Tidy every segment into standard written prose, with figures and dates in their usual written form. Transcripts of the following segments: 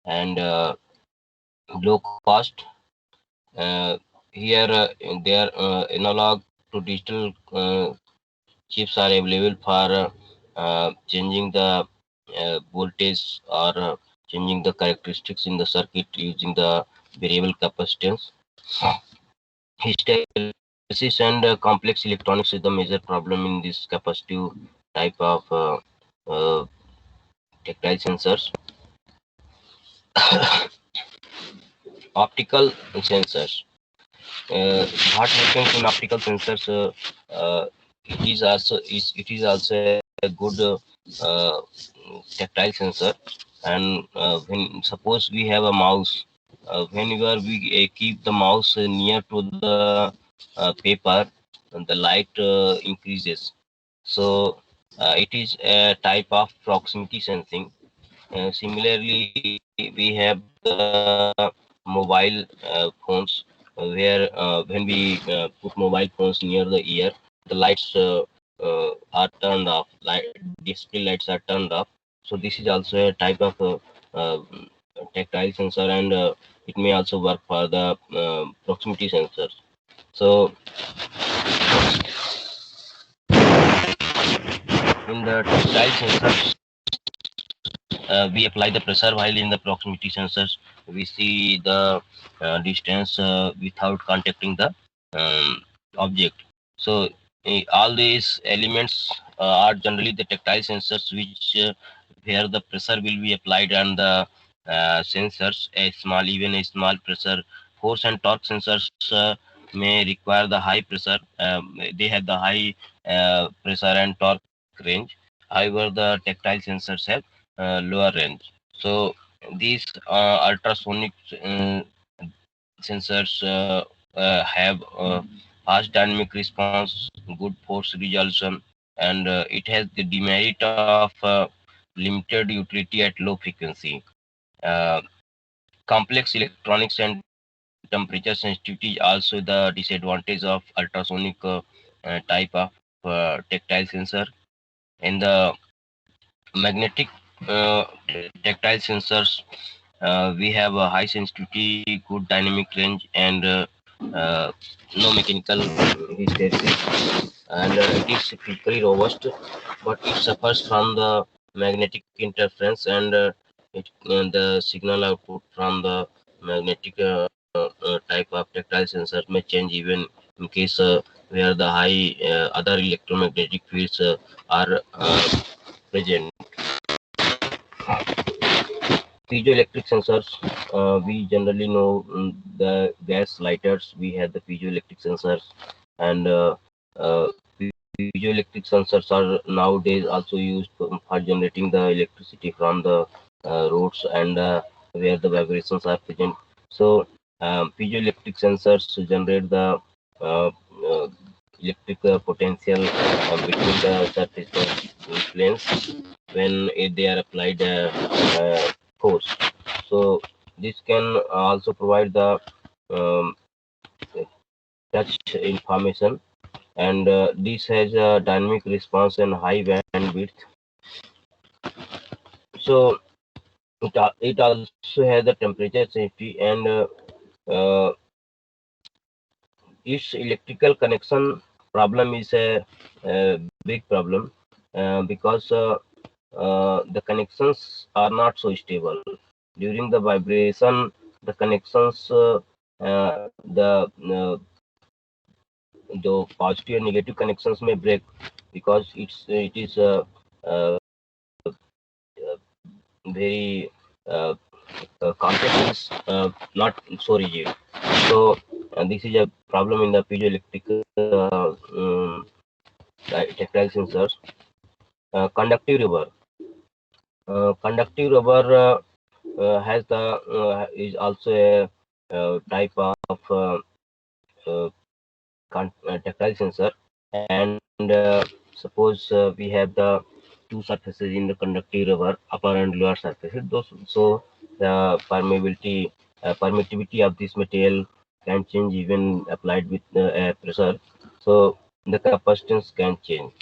and low cost. Uh, Here, their analog to digital chips are available for changing the voltage or changing the characteristics in the circuit using the variable capacitance. Hysteresis and complex electronics is the major problem in this capacitive type of uh, tactile sensors. Optical sensors. What happens in optical sensors? It is also a good uh, tactile sensor. And when suppose we have a mouse, whenever we keep the mouse near to the paper, the light increases. So it is a type of proximity sensing. Similarly, we have the mobile phones where when we put mobile phones near the ear, the lights are turned off. Display lights are turned off. So this is also a type of uh, tactile sensor, and it may also work for the proximity sensors. So in the tactile sensors, we apply the pressure, while in the proximity sensors we see the distance without contacting the um, object. So all these elements are generally the tactile sensors, which where the pressure will be applied on the sensors. Even a small pressure, force and torque sensors may require the high pressure. They have the high pressure and torque range. However, the tactile sensors have lower range. So these ultrasonic sensors have fast dynamic response, good force resolution, and it has the demerit of limited utility at low frequency. Uh, Complex electronics and temperature sensitivity also the disadvantage of ultrasonic type of tactile sensor. In the magnetic tactile sensors, we have a high sensitivity, good dynamic range, and uh, no mechanical hysteresis. And it is physically robust, but it suffers from the magnetic interference, and the signal output from the magnetic type of tactile sensor may change even in case where the high other electromagnetic fields are present. Piezoelectric sensors, we generally know the gas lighters. We have the piezoelectric sensors, and piezoelectric sensors are nowadays also used for generating the electricity from the roads and where the vibrations are present. So, piezoelectric sensors generate the uh, uh, electric potential between the surface planes when they are applied force. So this can also provide the um, touch information, and this has a dynamic response and high bandwidth. So it also has the temperature safety, and uh, its electrical connection problem is a big problem because the connections are not so stable. During the vibration, the connections, the positive and negative connections may break because it is uh, very contact is not so rigid. So this is a problem in the piezoelectric tactile sensors. Conductive rubber. Conductive rubber has the is also a type of tactile sensor, and suppose we have the two surfaces in the conductive rubber, upper and lower surfaces. Those so the permittivity of this material can change even applied with pressure. So the capacitance can change.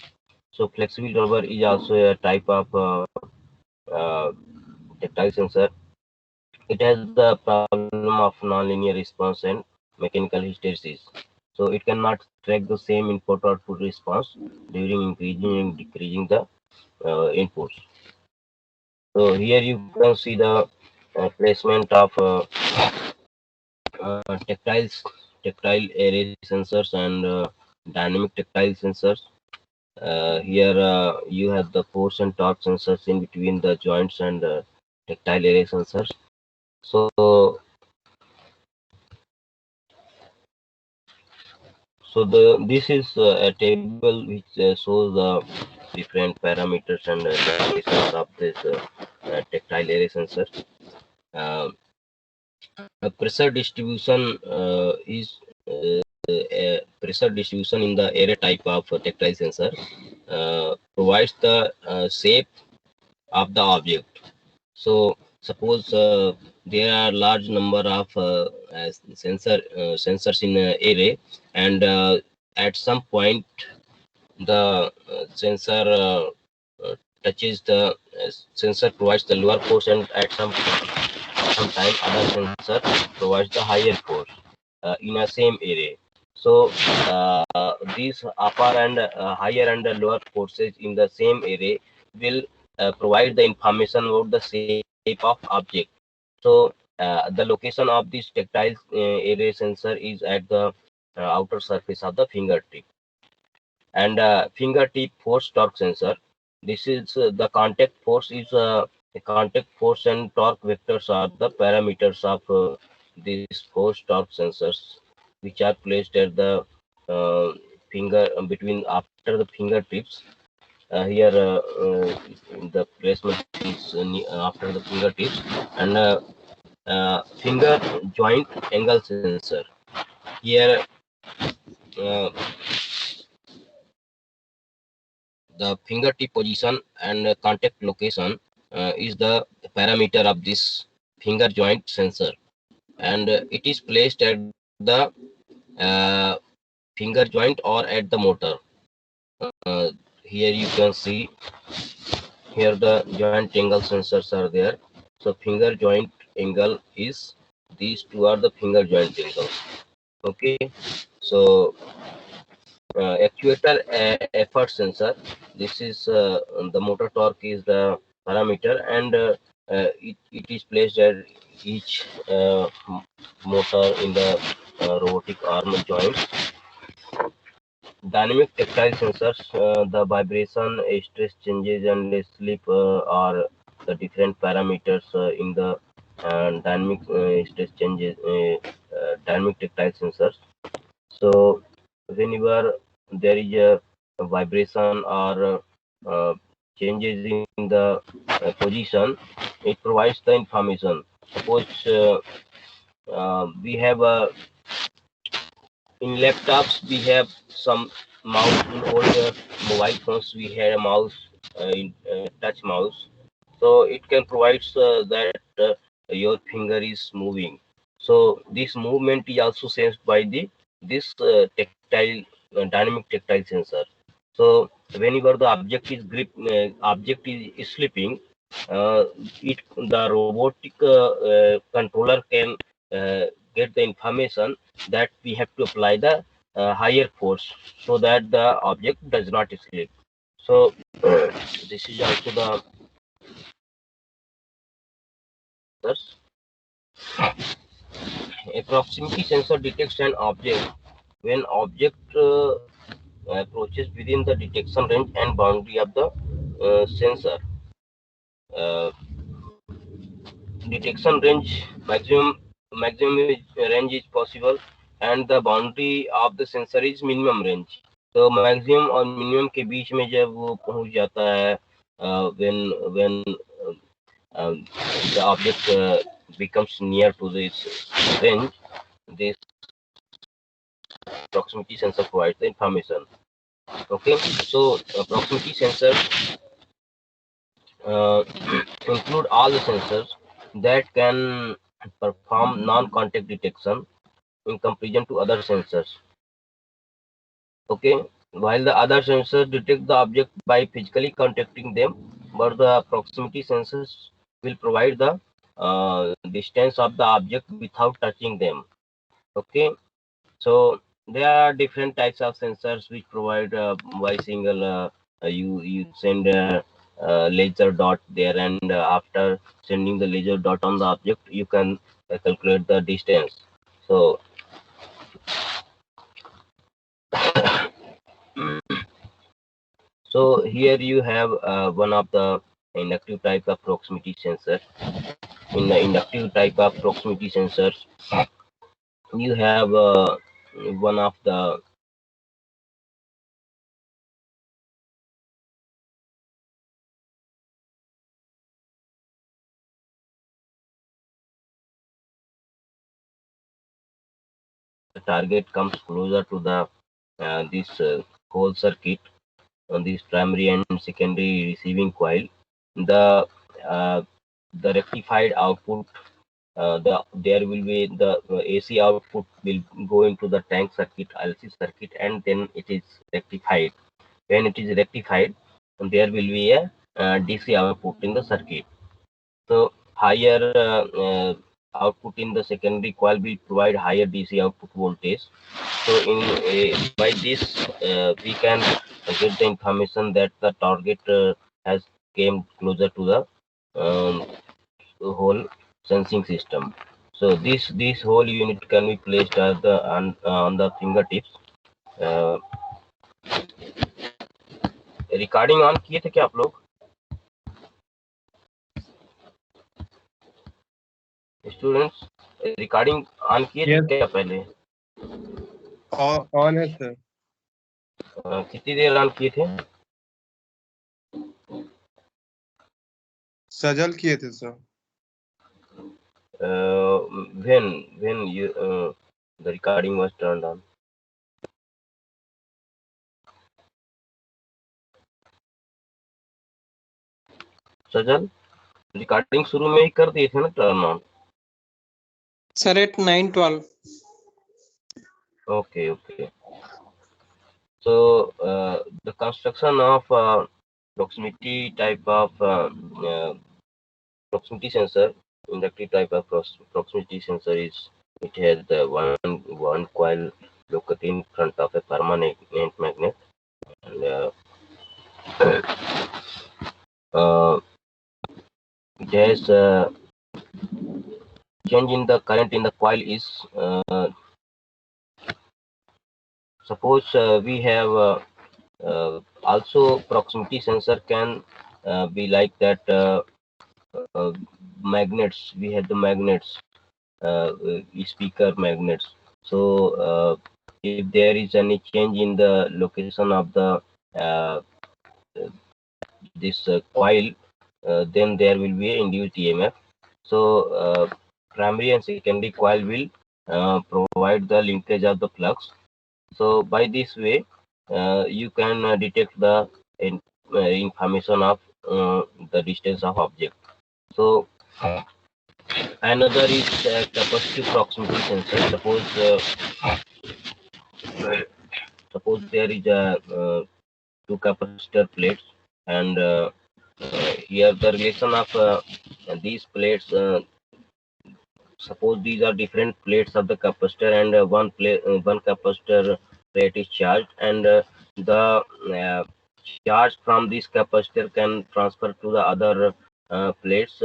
So flexible rubber is also a type of uh, tactile sensor. It has the problem of nonlinear response and mechanical hysteresis. So it cannot track the same input output response during increasing and decreasing the inputs. So here you can see the placement of tactile array sensors and dynamic tactile sensors. Here you have the force and torque sensors in between the joints and tactile array sensors. So the this is a table which shows the different parameters and dimensions of this tactile array sensor. Uh, a pressure distribution is a pressure distribution in the array type of tactile sensor provides the shape of the object. So suppose there are large number of sensors in array, and at some point the sensor touches the sensor provides the lower force, and at some time other sensor provides the higher force in a same array. So these upper and higher and lower forces in the same array will provide the information about the shape of object. So the location of this tactile array sensor is at the outer surface of the fingertip. And fingertip force torque sensor. This is the contact force is the contact force and torque vectors are the parameters of these force torque sensors, which are placed at the uh, finger between after the fingertips. Here the placement is after the fingertips, and finger joint angle sensor. Here uh, the fingertip position and contact location is the parameter of this finger joint sensor, and it is placed at the uh, finger joint or at the motor. Here you can see here the joint angle sensors are there. So finger joint angle is, these two are the finger joint angles. Okay, so actuator effort sensor. This is the motor torque is the parameter, and it is placed at each motor in the robotic arm joints. Dynamic tactile sensors, the vibration, stress changes, and sleep are the different parameters in the dynamic stress changes, dynamic tactile sensors. So whenever there is a vibration or changes in the position, it provides the information. Suppose we have in laptops we have some mouse. In older mobile phones we had a mouse, touch mouse. So it can provide that your finger is moving. So this movement is also sensed by the this tactile dynamic tactile sensor. So whenever the object is is slipping, uh, it the robotic controller can get the information that we have to apply the higher force so that the object does not slip. So this is also the a proximity sensor detects an object when object approaches within the detection range and boundary of the sensor. Uh, Detection range maximum range is possible, and the boundary of the sensor is minimum range. तो maximum और minimum के बीच में जब वो पहुंच जाता है, when when the object becomes near to this range, this proximity sensor provides the information. Okay, so proximity sensors uh, include all the sensors that can perform non-contact detection in comparison to other sensors. Okay, while the other sensors detect the object by physically contacting them, but the proximity sensors will provide the distance of the object without touching them. Okay, so there are different types of sensors which provide by single you send a laser dot there, and after sending the laser dot on the object you can calculate the distance. So so here you have one of the inductive type of proximity sensor. In the inductive type of proximity sensors, you have one of the target comes closer to the this whole circuit on this primary and secondary receiving coil. The uh, the rectified output, there will be the AC output will go into the tank circuit, LC circuit, and then it is rectified. When it is rectified, there will be a DC output in the circuit. So higher output in the secondary coil will provide higher DC output voltage. So in by this we can get the information that the target has came closer to the whole sensing system. So this whole unit can be placed at the on the fingertips. Uh, recording on किए थे क्या आप लोग students? Recording on किए थे Yes, क्या पहले? on है sir. कितनी देर ऑन किए थे? सजल किए थे sir. When you the recording was turned on? Sajal recording शुरू में ही कर दिए थे ना turn on? Sir, at 9:12. Okay, okay. So the construction of proximity type of proximity sensor, inductive type of proximity sensor is it has the one coil located in front of a permanent magnet, and it has change in the current in the coil is suppose we have also proximity sensor can be like that magnets. We have the magnets, speaker magnets. So if there is any change in the location of the uh, this coil, then there will be an induced EMF. So primary and secondary coil will provide the linkage of the flux. So by this way, you can detect the information of the distance of object. So another is capacitive proximity sensor. Suppose there is a two capacitor plates, and here the relation of these plates. Suppose these are different plates of the capacitor, and one capacitor plate is charged, and the charge from this capacitor can transfer to the other plates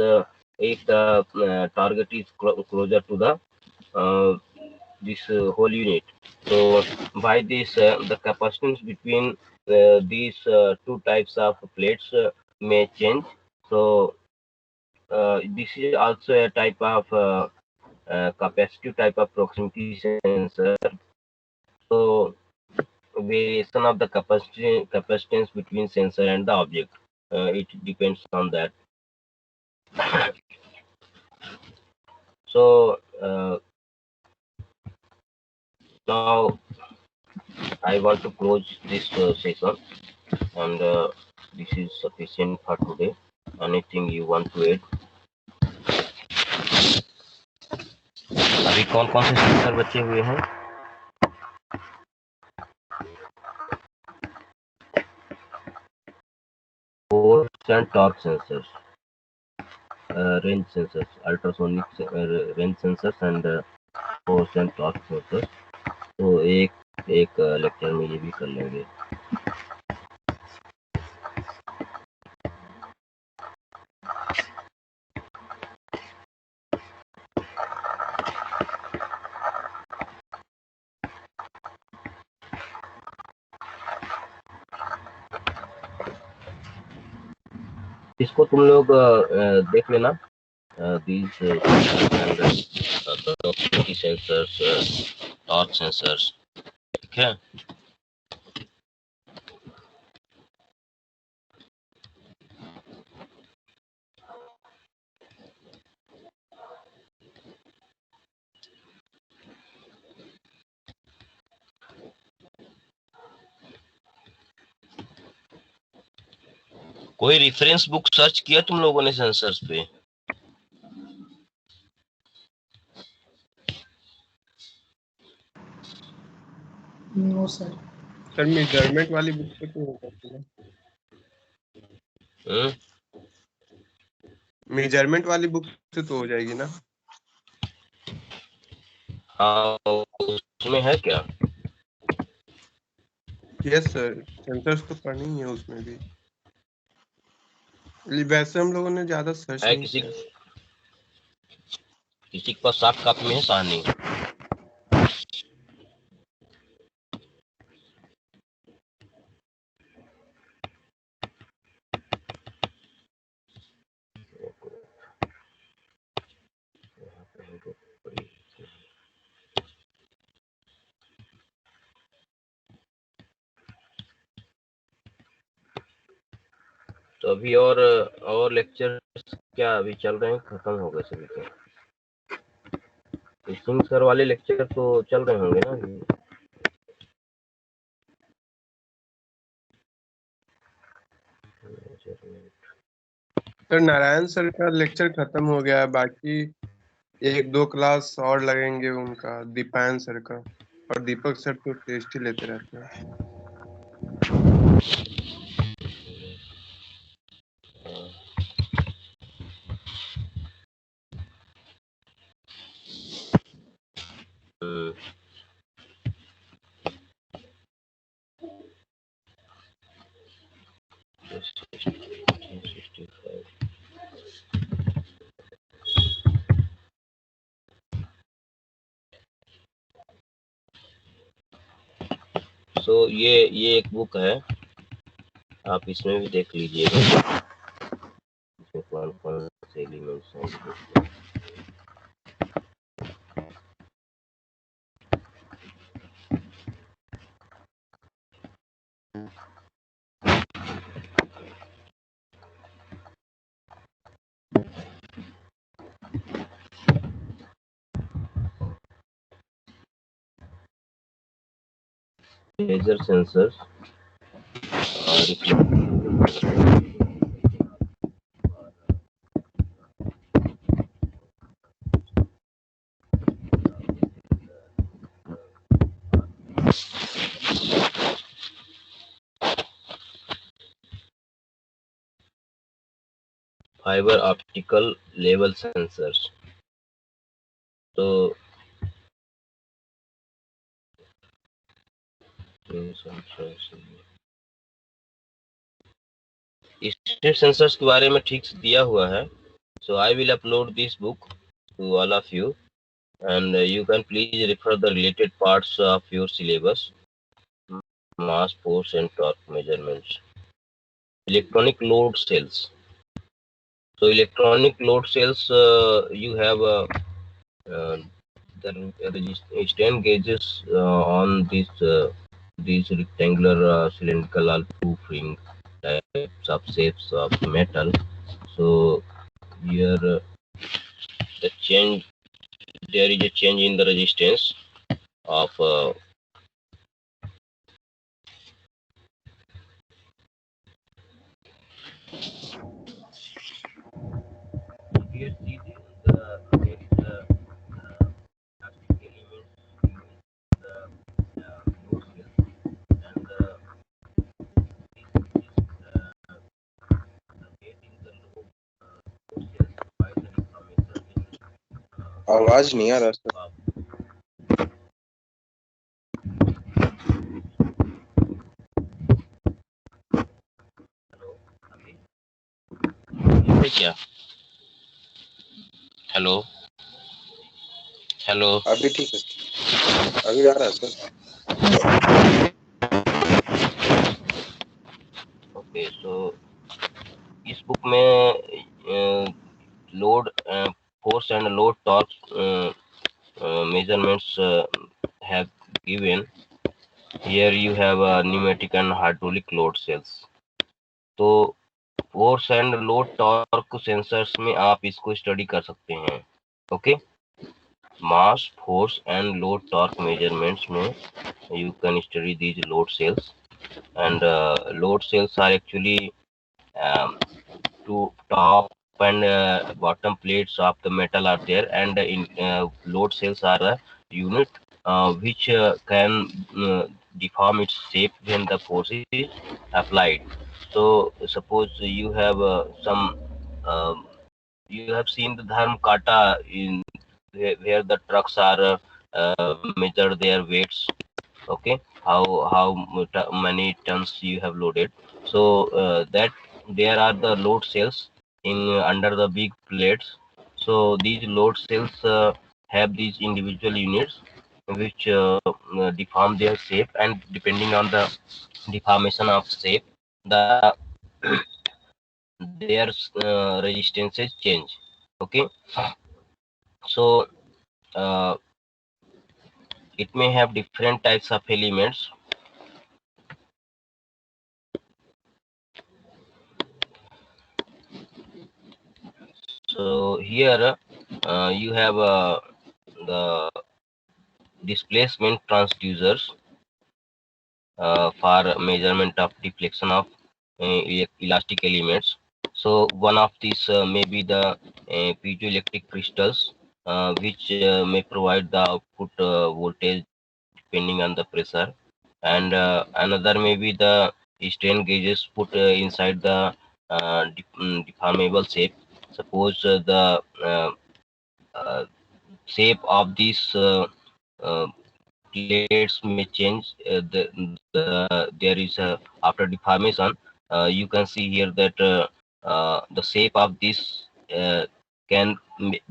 if the target is closer to the this whole unit. So by this the capacitance between these two types of plates may change. So this is also a type of capacitive type of proximity sensor. So variation of the capacitance between sensor and the object, it depends on that. So now I want to close this session, and this is sufficient for today. Anything you want to add? अभी कौन कौन से sensor बचे हुए हैं? Force and torque sensors. range sensors, ultrasonic range sensors and force and torque sensors. तो एक lecture में ये भी कर लेंगे. इसको तुम लोग देख लेना. These proximity sensors, torque sensors, ठीक है. कोई रेफरेंस बुक सर्च किया तुम लोगों ने सेंसर्स पे? No sir. सर मेजरमेंट वाली बुक पे तो होगा ना. मेजरमेंट वाली बुक से तो हो जाएगी ना. हाँ, उसमें है क्या? यस सर, सेंसर्स तो पढ़नी ही है उसमें भी. वैसे हम लोगों ने ज्यादा सर्च है नहीं किया. किसी के पास सॉफ्ट कॉपी में है कहानी? तो अभी और लेक्चर क्या अभी चल रहे हैं, खत्म हो गए सभी के? सिंह सर वाले लेक्चर तो चल रहे होंगे ना अभी? सर नारायण सर का लेक्चर खत्म हो गया है, बाकी एक दो क्लास और लगेंगे उनका, दीपायन सर का. और दीपक सर तो टेस्ट ही लेते रहते हैं. सो ये एक बुक है, आप इसमें भी देख लीजिएगा. इसमें कौन से एलिमेंट्स हैं. Laser sensors fibre optical level sensors. तो स्टेट सेंसर्स के बारे में ठीक से दिया हुआ है. So I will upload this book to all of you and you can please refer the related parts of your syllabus. Mass, force and torque measurements. Electronic load cells. So electronic load cells, you have uh, the strain gauges on these rectangular cylindrical or tube ring types of shapes of metal. So here the change, there is a change in the resistance of here see the there is a plastic element in the load cell and this is the weight in the load cell आवाज नहीं आ रहा sir. है क्या? Hello hello अभी ठीक है, अभी आ रहा है सर। ओके, सो इस बुक में load force and load torque measurements have given. Here you have pneumatic and hydraulic load cells. तो force and load torque sensors में आप इसको स्टडी कर सकते हैं. Okay, mass force and load torque measurements में you can study these load cells, and load cells are actually two top and bottom plates of the metal are there, and in load cells are a unit which can deform its shape when the force is applied. So suppose you have um, you have seen the dharm kata in where the trucks are measure their weights. Okay, how many tons you have loaded. So that there are the load cells in under the big plates. So these load cells have these individual units which deform their shape, and depending on the deformation of shape, the their resistances change. Okay, so uh, it may have different types of elements. So here you have the displacement transducers for measurement of deflection of elastic elements. So one of these may be the piezoelectric crystals, which may provide the output voltage depending on the pressure, and another may be the strain gauges put inside the deformable shape. Suppose the shape of these uh, plates may change. There is a after deformation. You can see here that the shape of this can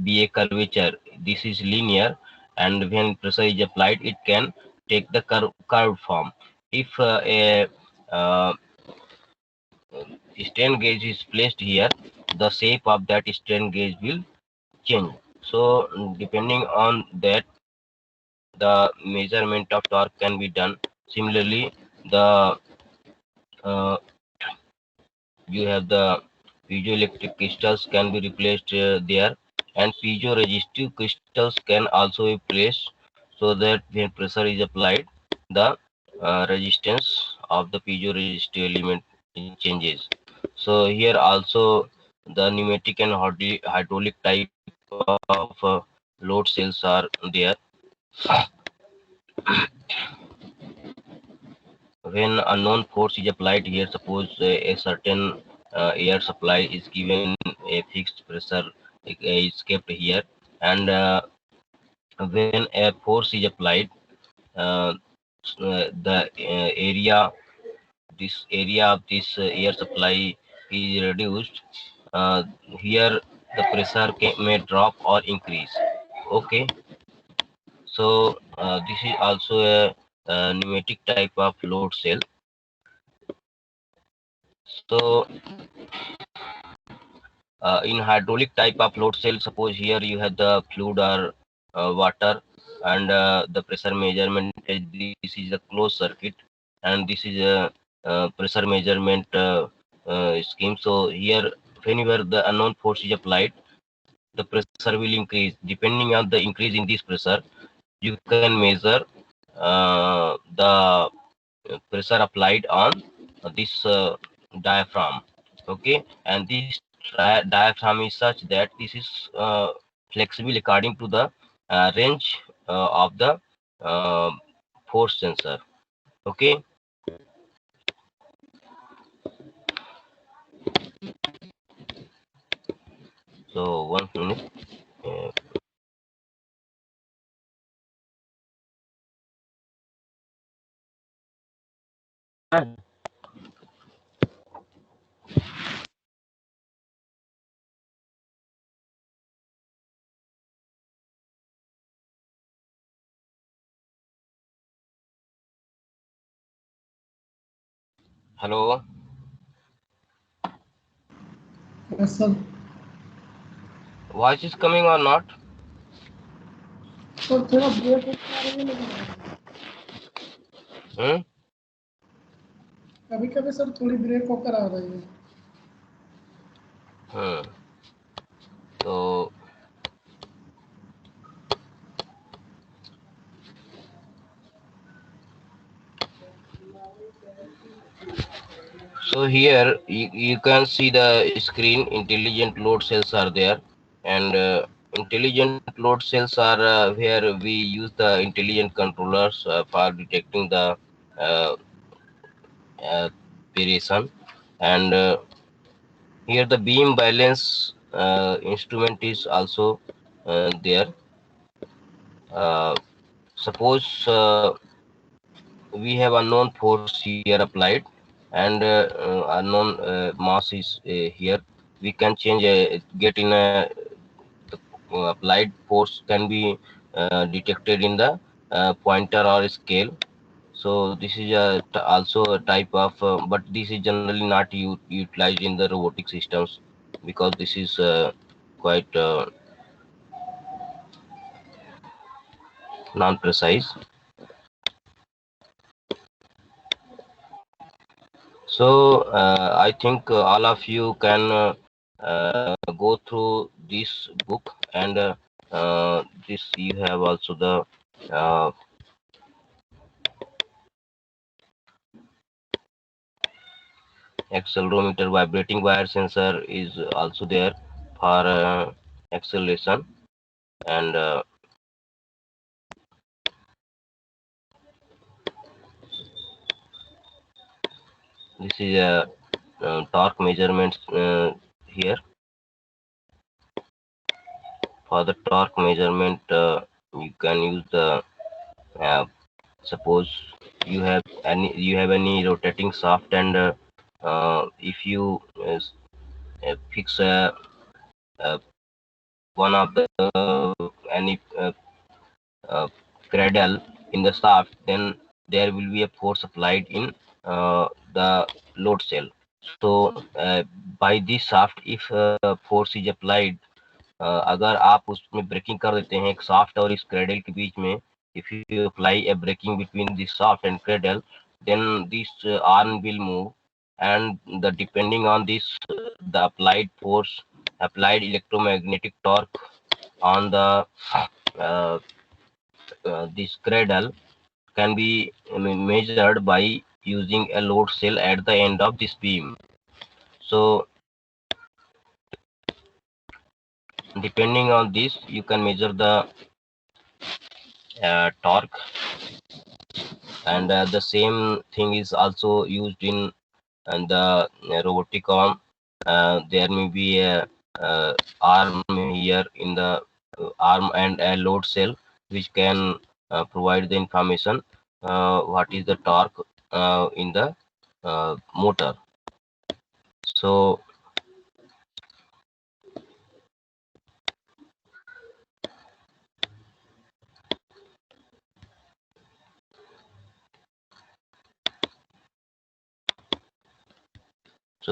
be a curvature. This is linear, and when pressure is applied, it can take the curved form. If a uh, strain gauge is placed here, the shape of that strain gauge will change. So depending on that, the measurement of torque can be done. Similarly, the uh, you have the piezoelectric crystals can be replaced there, and piezoresistive crystals can also be placed, so that when pressure is applied, the resistance of the piezoresistive element changes. So here also the pneumatic and hydraulic type of load cells are there. When unknown force is applied here, suppose a certain air supply is given, a fixed pressure is kept here, and when a force is applied, uh, the this area of this air supply is reduced. uh, Here the pressure may drop or increase. Okay, so this is also a pneumatic type of load cell. So in hydraulic type of load cell, suppose here you have the fluid or water, and the pressure measurement, this is a closed circuit, and this is a pressure measurement scheme. So here whenever the unknown force is applied, the pressure will increase. Depending on the increase in this pressure, you can measure the pressure applied on this diaphragm. Okay, and this diaphragm is such that this is flexible according to the range of the uh, force sensor. Okay, so 1 minute. Hello. Yes, sir. Voice is coming or not? Sir थोड़ा break होकर आ रही है लेकिन Hmm? कभी कभी sir थोड़ी break होकर आ रही है. Hmm. So, so here you can see the screen. Intelligent load cells are there, and intelligent load cells are where we use the intelligent controllers for detecting the uh, uh, variation, and here the beam balance instrument is also there. Uh, Suppose we have unknown force here applied, and unknown mass is here. We can change get in a the applied force can be detected in the pointer or scale. So this is also a type of, but this is generally not utilized in the robotic systems because this is quite non-precise. So I think all of you can go through this book, and this you have also the accelerometer. Vibrating wire sensor is also there for acceleration, and this is a torque measurements here. For the torque measurement, you can use the uh, suppose you have any rotating shaft, and if you fix uh, one of the any uh, cradle in the shaft, then there will be a force applied in the load cell. So by this shaft, if force is applied, अगर आप उसमें breaking कर देते हैं एक shaft और इस cradle के बीच में, if you apply a braking between this shaft and cradle, then this arm will move, and the depending on this the applied force, applied electromagnetic torque on the uh, this cradle can be measured by using a load cell at the end of this beam. So depending on this, you can measure the torque, and the same thing is also used in and the robotic arm. There may be a arm here in the arm and a load cell which can provide the information what is the torque in the motor. So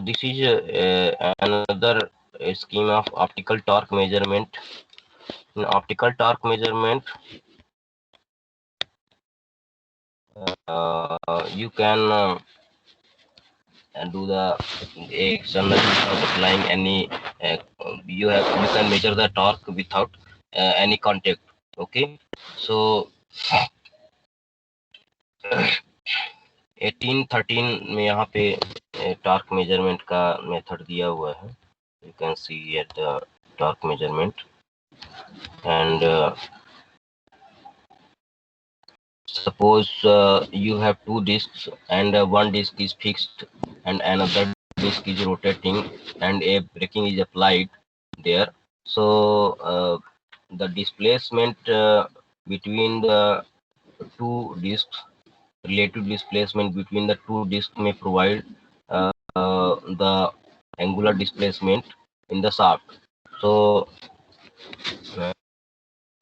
this is another scheme of optical torque measurement. In optical torque measurement, you can and do the external without applying any you can measure the torque without any contact. Okay, so 1813 में यहाँ पे torque measurement का method दिया हुआ है. You can see at the torque measurement, and suppose you have two discs, and one disc is fixed and another disc is rotating, and a braking is applied there. So the displacement between the two discs relative displacement between the two disks may provide the angular displacement in the shaft. So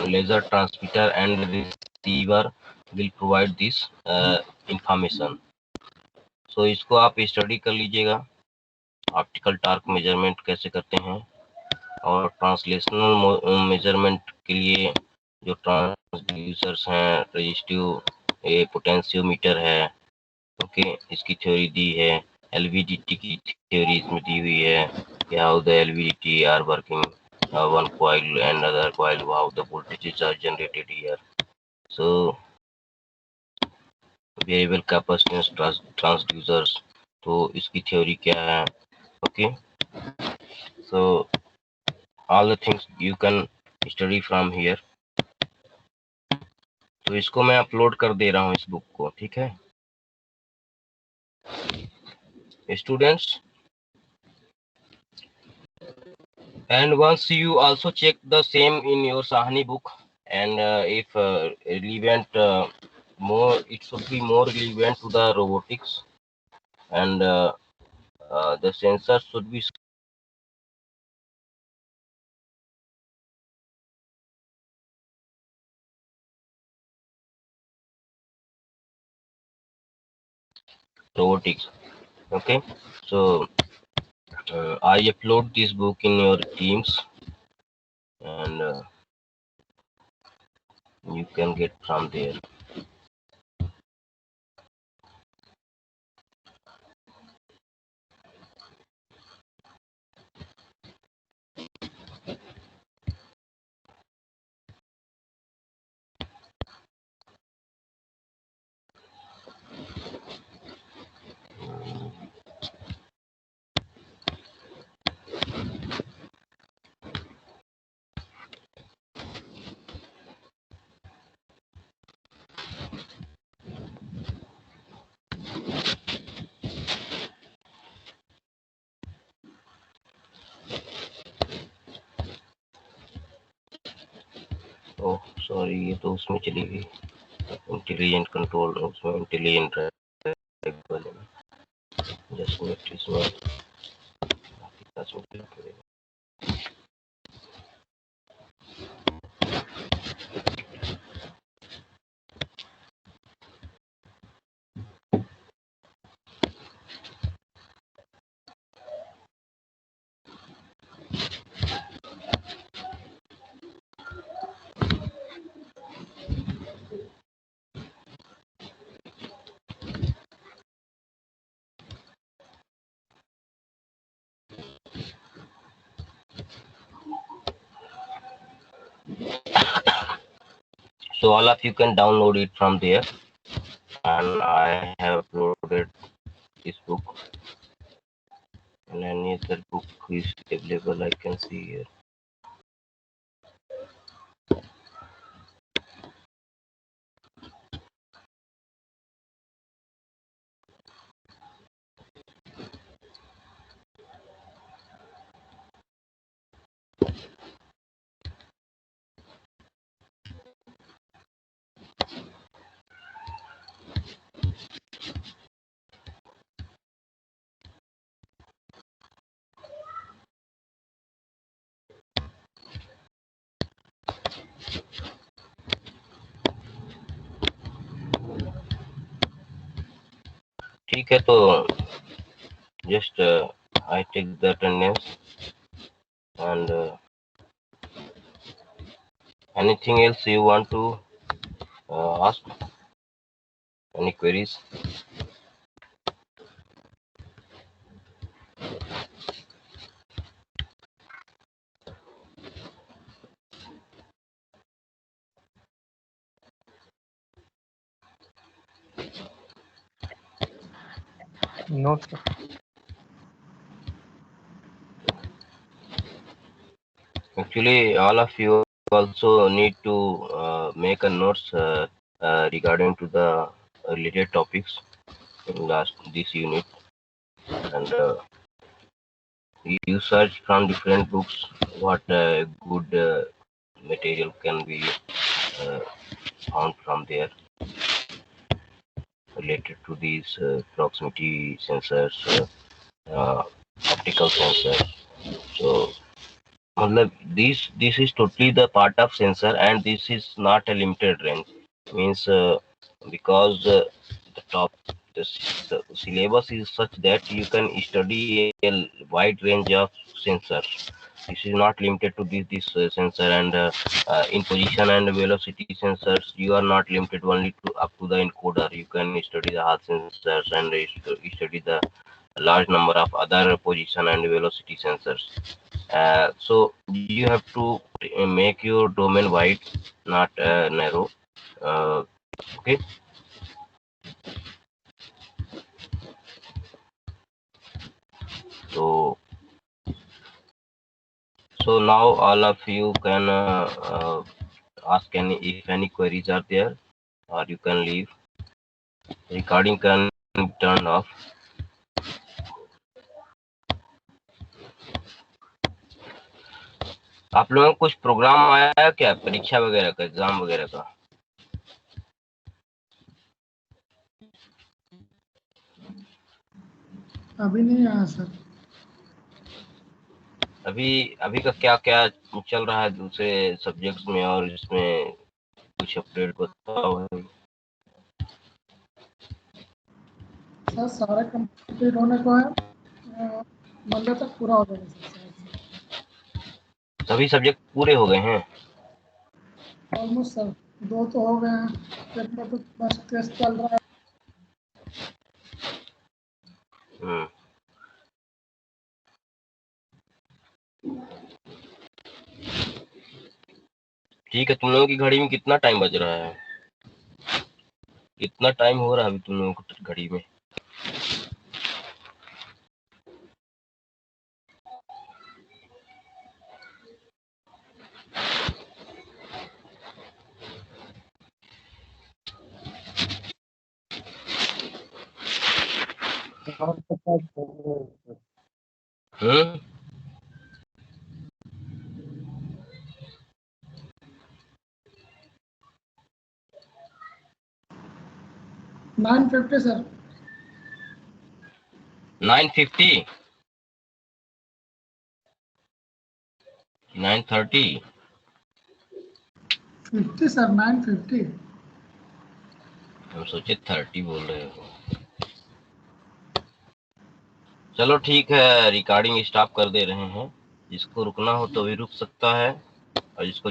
laser transmitter and receiver will provide this information. So इसको आप study कर लीजिएगा, optical torque measurement कैसे करते हैं, और translational measurement के लिए जो ट्रांसड्यूसर्स हैं, रेजिस्टिव पोटेंशियोमीटर है, ओके, इसकी थ्योरी दी है, एलवीडीटी की थ्योरी इसमें दी हुई है, how the LVDT are working, one coil and other coil, how the voltages are generated here. So variable capacitance transducers, तो इसकी थ्योरी क्या है, okay. So all the things you can study from here. तो इसको मैं upload कर दे रहा हूँ इस बुक को, ठीक है students. And once you also check the same in your Sahani book, and if relevant more, it should be more relevant to the robotics, and the sensor should be robotics. Okay, so I upload this book in your teams, and you can get from there. Oh, sorry, ये तो उसमें चली गई, intelligent control, उसमें intelligent वाले में, just net इसमें so all of you can download it from there, and I have uploaded this book, and any other book is available I can see here. ठीक है, तो just I take the attendance, and anything else you want to ask, any queries? No, sir. Actually, all of you also need to make a notes regarding to the related topics in this unit, and you search from different books what good material can be found from there. related to these proximity sensors, optical sensors. So this is totally the part of sensor, and this is not a limited range. Means because the top the syllabus is such that you can study a wide range of sensors. This is not limited to this sensor, and in position and velocity sensors you are not limited only to up to the encoder. You can study the Hall sensors and study the large number of other position and velocity sensors. So you have to make your domain wide, not narrow. Uh, okay. So now all of you can ask if any queries are there, or you can leave. Recording can be turned off. आप लोगों को कुछ programme आया है क्या, परीक्षा वगैरह का, एग्जाम वगैरह का? अभी नहीं आया सर। अभी का क्या क्या चल रहा है दूसरे सब्जेक्ट्स में, और इसमें कुछ अपडेट बताओ है? सर सारा कंप्लीट होने को है, मंडे तक पूरा हो जाएगा सर। सभी सब्जेक्ट पूरे हो गए हैं? ऑलमोस्ट सर, 2 तो हो गए हैं, पेपर तो बस टेस्ट चल रहा है। ठीक है। तुम लोगों की घड़ी में कितना टाइम बज रहा है? कितना टाइम हो रहा है अभी तुम लोगों को घड़ी में? हम्म 950 सर। 950, 930, 50 सर, 950। हम सोचे 30 बोल रहे हो। चलो ठीक है, रिकॉर्डिंग स्टॉप कर दे रहे हैं। जिसको रुकना हो तो भी रुक सकता है, और जिसको